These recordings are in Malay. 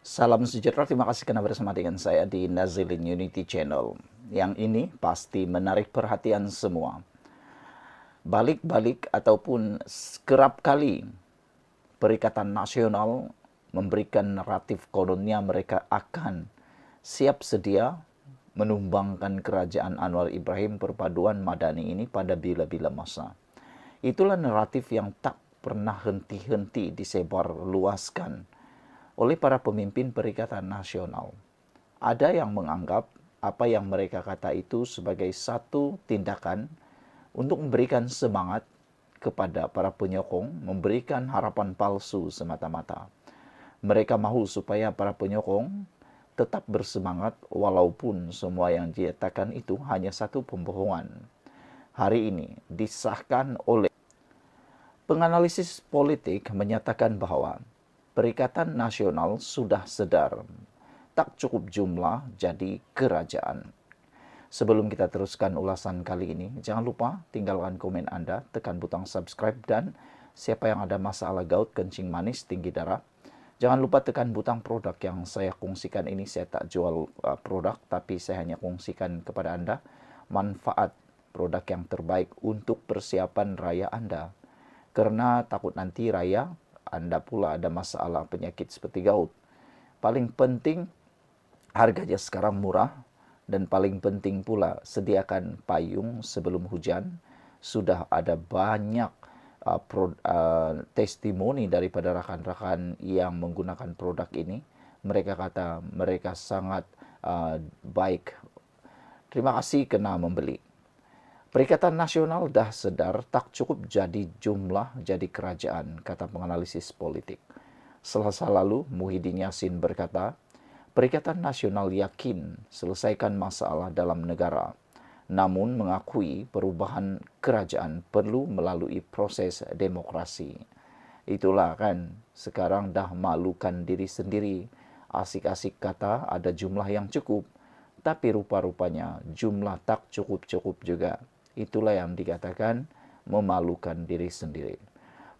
Salam sejahtera, terima kasih karena bersama dengan saya di Nazilin Unity Channel. Yang ini pasti menarik perhatian semua. Balik-balik ataupun kerap kali Perikatan Nasional memberikan naratif kononnya mereka akan siap sedia menumbangkan kerajaan Anwar Ibrahim perpaduan Madani ini pada bila-bila masa. Itulah naratif yang tak pernah henti-henti disebar luaskan oleh para pemimpin Perikatan Nasional. Ada yang menganggap apa yang mereka kata itu sebagai satu tindakan untuk memberikan semangat kepada para penyokong, memberikan harapan palsu semata-mata. Mereka mahu supaya para penyokong tetap bersemangat walaupun semua yang dinyatakan itu hanya satu pembohongan. Hari ini disahkan oleh penganalisis politik menyatakan bahwa Perikatan Nasional sudah sadar tak cukup jumlah jadi kerajaan. Sebelum kita teruskan ulasan kali ini, jangan lupa tinggalkan komen Anda, tekan butang subscribe, dan siapa yang ada masalah gout, kencing manis, tinggi darah, jangan lupa tekan butang produk yang saya kongsikan ini. Saya tak jual produk, tapi saya hanya kongsikan kepada Anda manfaat produk yang terbaik untuk persiapan raya Anda. Karena takut nanti raya Anda pula ada masalah penyakit seperti gout. Paling penting harganya sekarang murah, dan paling penting pula sediakan payung sebelum hujan. Sudah ada banyak testimoni daripada rakan-rakan yang menggunakan produk ini. Mereka kata mereka sangat baik. Terima kasih kena membeli. Perikatan Nasional dah sedar tak cukup jadi jumlah jadi kerajaan, kata penganalisis politik. Selasa lalu, Muhyiddin Yassin berkata, Perikatan Nasional yakin selesaikan masalah dalam negara, namun mengakui perubahan kerajaan perlu melalui proses demokrasi. Itulah kan, sekarang dah malukan diri sendiri. Asik-asik kata ada jumlah yang cukup, tapi rupa-rupanya jumlah tak cukup-cukup juga. Itulah yang dikatakan memalukan diri sendiri.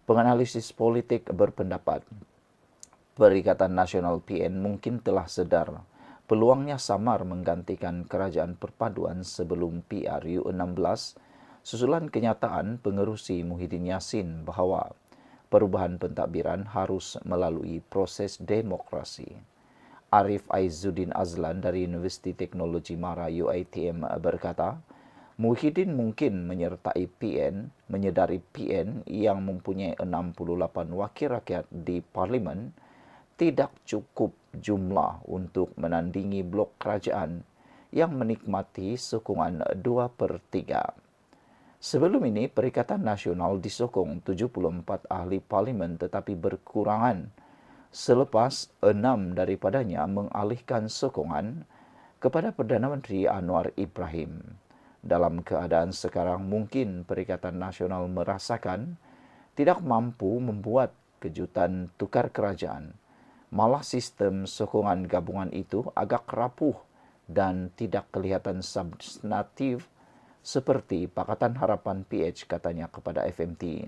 Penganalisis politik berpendapat, Perikatan Nasional PN mungkin telah sadar peluangnya samar menggantikan kerajaan perpaduan sebelum PRU 16, susulan kenyataan pengerusi Muhyiddin Yassin bahawa perubahan pentadbiran harus melalui proses demokrasi. Arif Aizuddin Azlan dari Universiti Teknologi Mara UiTM berkata, Muhyiddin mungkin menyedari PN yang mempunyai 68 wakil rakyat di parlimen tidak cukup jumlah untuk menandingi blok kerajaan yang menikmati sokongan 2/3. Sebelum ini, Perikatan Nasional disokong 74 ahli parlimen tetapi berkurangan selepas 6 daripadanya mengalihkan sokongan kepada Perdana Menteri Anwar Ibrahim. Dalam keadaan sekarang, mungkin Perikatan Nasional merasakan tidak mampu membuat kejutan tukar kerajaan. Malah sistem sokongan gabungan itu agak rapuh dan tidak kelihatan substantif seperti Pakatan Harapan PH katanya kepada FMT.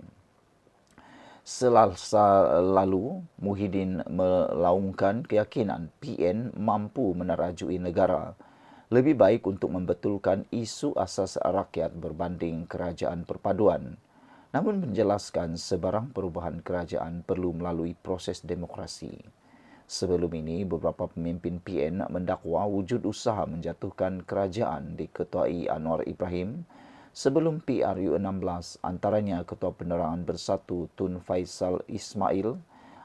Selasa lalu, Muhyiddin melaungkan keyakinan PN mampu menerajui negara lebih baik untuk membetulkan isu asas rakyat berbanding kerajaan perpaduan. Namun menjelaskan sebarang perubahan kerajaan perlu melalui proses demokrasi. Sebelum ini, beberapa pemimpin PN mendakwa wujud usaha menjatuhkan kerajaan diketuai Anwar Ibrahim sebelum PRU 16, antaranya Ketua Penerangan Bersatu Tun Faisal Ismail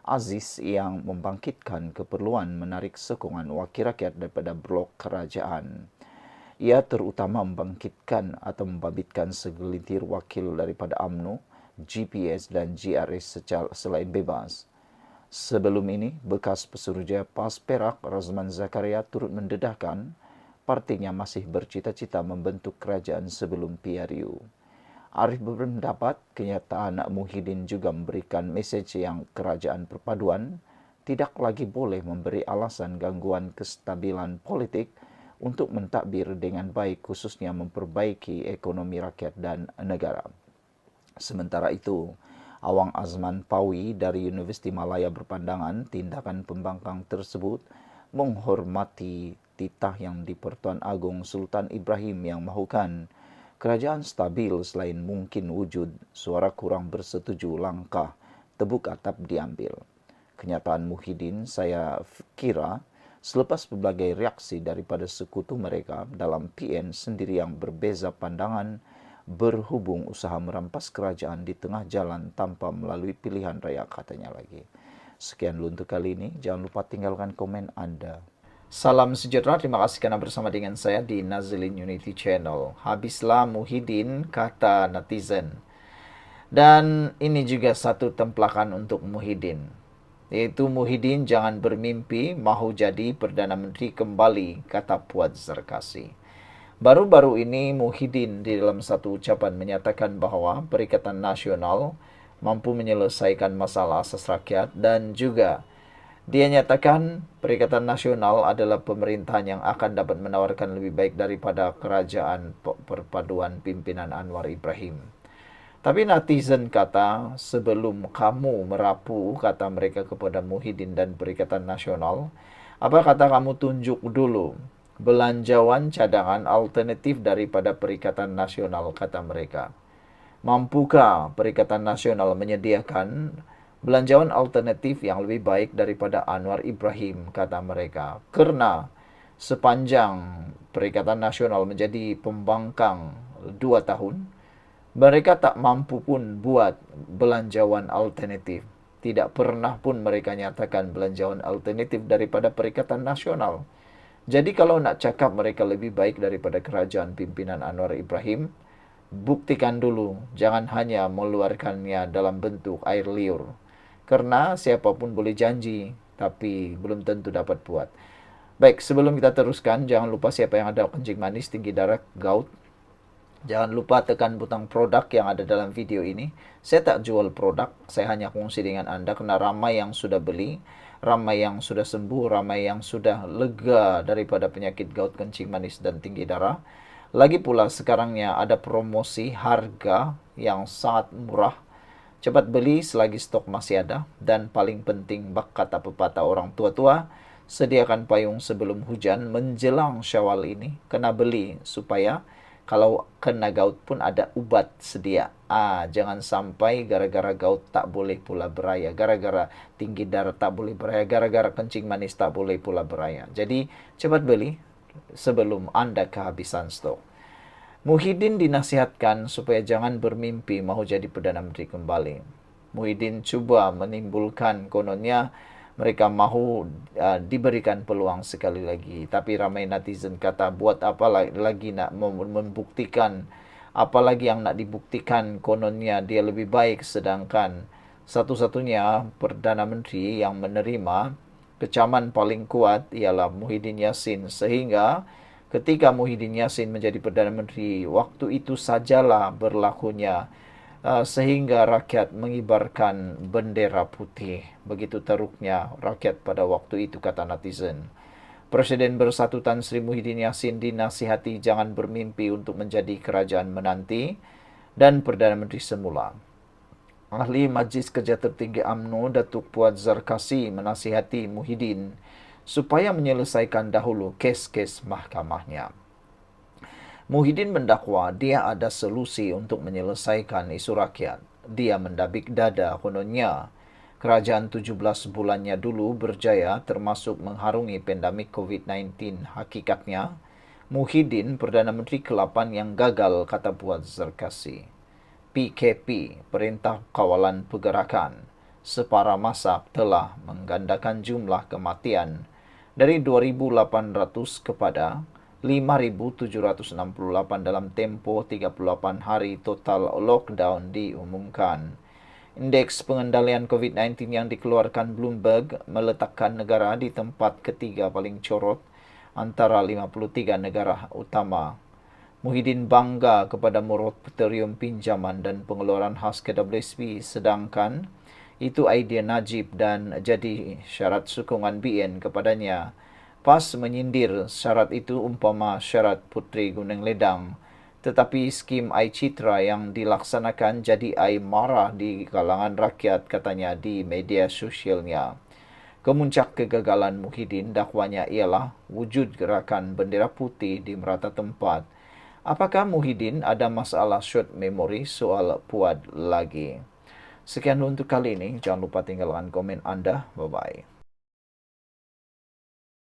Aziz yang membangkitkan keperluan menarik sokongan wakil rakyat daripada blok kerajaan. Ia terutama membangkitkan atau membabitkan segelintir wakil daripada UMNO, GPS dan GRS selain bebas. Sebelum ini, bekas pesuruhjaya PAS Perak Razman Zakaria turut mendedahkan partinya masih bercita-cita membentuk kerajaan sebelum PRU. Arif berpendapat kenyataan Muhyiddin juga memberikan mesej yang kerajaan perpaduan tidak lagi boleh memberi alasan gangguan kestabilan politik untuk mentadbir dengan baik, khususnya memperbaiki ekonomi rakyat dan negara. Sementara itu, Awang Azman Pawi dari Universiti Malaya berpandangan tindakan pembangkang tersebut menghormati titah yang di-Pertuan Agong Sultan Ibrahim yang mahukan kerajaan stabil selain mungkin wujud suara kurang bersetuju langkah tebuk atap diambil. Kenyataan Muhyiddin saya kira selepas berbagai reaksi daripada sekutu mereka dalam PN sendiri yang berbeza pandangan berhubung usaha merampas kerajaan di tengah jalan tanpa melalui pilihan raya katanya lagi. Sekian dulu untuk kali ini. Jangan lupa tinggalkan komen Anda. Salam sejahtera, terima kasih karena bersama dengan saya di Nazilin Unity Channel. Habislah Muhyiddin, kata netizen. Dan ini juga satu templakan untuk Muhyiddin. Yaitu Muhyiddin jangan bermimpi mahu jadi Perdana Menteri kembali, kata Puad Zarkasi. Baru-baru ini Muhyiddin di dalam satu ucapan menyatakan bahawa Perikatan Nasional mampu menyelesaikan masalah asas rakyat dan juga dia nyatakan Perikatan Nasional adalah pemerintahan yang akan dapat menawarkan lebih baik daripada kerajaan perpaduan pimpinan Anwar Ibrahim. Tapi netizen kata, sebelum kamu merapu, kata mereka kepada Muhyiddin dan Perikatan Nasional, apa kata kamu tunjuk dulu belanjawan cadangan alternatif daripada Perikatan Nasional, kata mereka. Mampukah Perikatan Nasional menyediakan belanjawan alternatif yang lebih baik daripada Anwar Ibrahim, kata mereka. Kerana sepanjang Perikatan Nasional menjadi pembangkang 2 tahun, mereka tak mampu pun buat belanjawan alternatif. Tidak pernah pun mereka nyatakan belanjawan alternatif daripada Perikatan Nasional. Jadi kalau nak cakap mereka lebih baik daripada kerajaan pimpinan Anwar Ibrahim, buktikan dulu. Jangan hanya mengeluarkannya dalam bentuk air liur. Karena siapapun boleh janji, tapi belum tentu dapat buat. Baik, sebelum kita teruskan, jangan lupa siapa yang ada kencing manis, tinggi darah, gout. Jangan lupa tekan butang produk yang ada dalam video ini. Saya tak jual produk, saya hanya kongsi dengan Anda kerana ramai yang sudah beli, ramai yang sudah sembuh, ramai yang sudah lega daripada penyakit gout, kencing manis dan tinggi darah. Lagi pula sekarangnya ada promosi harga yang sangat murah. Cepat beli selagi stok masih ada. Dan paling penting, bak kata pepatah orang tua-tua, sediakan payung sebelum hujan menjelang Syawal ini. Kena beli supaya kalau kena gout pun ada ubat sedia. Jangan sampai gara-gara gout tak boleh pula beraya. Gara-gara tinggi darah tak boleh beraya. Gara-gara kencing manis tak boleh pula beraya. Jadi cepat beli sebelum Anda kehabisan stok. Muhyiddin dinasihatkan supaya jangan bermimpi mahu jadi Perdana Menteri kembali. Muhyiddin cuba menimbulkan kononnya mereka mahu diberikan peluang sekali lagi. Tapi ramai netizen kata, buat apa lagi nak membuktikan, apa lagi yang nak dibuktikan, kononnya dia lebih baik, sedangkan satu-satunya Perdana Menteri yang menerima kecaman paling kuat ialah Muhyiddin Yassin. Sehingga ketika Muhyiddin Yassin menjadi Perdana Menteri, waktu itu sajalah berlakunya sehingga rakyat mengibarkan bendera putih. Begitu teruknya rakyat pada waktu itu, kata netizen. Presiden Bersatu Tan Sri Muhyiddin Yassin dinasihati jangan bermimpi untuk menjadi kerajaan menanti dan Perdana Menteri semula. Ahli Majlis Kerja Tertinggi UMNO Datuk Puad Zarkasi menasihati Muhyiddin supaya menyelesaikan dahulu kes-kes mahkamahnya. Muhyiddin mendakwa dia ada solusi untuk menyelesaikan isu rakyat. Dia mendabik dada kononnya. Kerajaan 17 bulannya dulu berjaya termasuk mengharungi pandemik COVID-19. Hakikatnya, Muhyiddin Perdana Menteri ke-8 yang gagal, kata Puad Zarkasi. PKP, Perintah Kawalan Pergerakan, separa masa telah menggandakan jumlah kematian dari 2,800 kepada 5,768 dalam tempoh 38 hari total lockdown diumumkan. Indeks pengendalian COVID-19 yang dikeluarkan Bloomberg meletakkan negara di tempat ketiga paling corot antara 53 negara utama. Muhyiddin bangga kepada moratorium pinjaman dan pengeluaran khas KWSP, sedangkan itu idea Najib dan jadi syarat sokongan BN kepadanya. PAS menyindir syarat itu umpama syarat Puteri Gunung Ledang Tetapi skim iCitra yang dilaksanakan jadi marah di kalangan rakyat, katanya di media sosialnya. Kemuncak kegagalan Muhyiddin dakwanya ialah wujud gerakan bendera putih di merata tempat. Apakah Muhyiddin ada masalah short memory soal Puad lagi? Sekian untuk kali ini. Jangan lupa tinggalkan komen Anda. Bye-bye.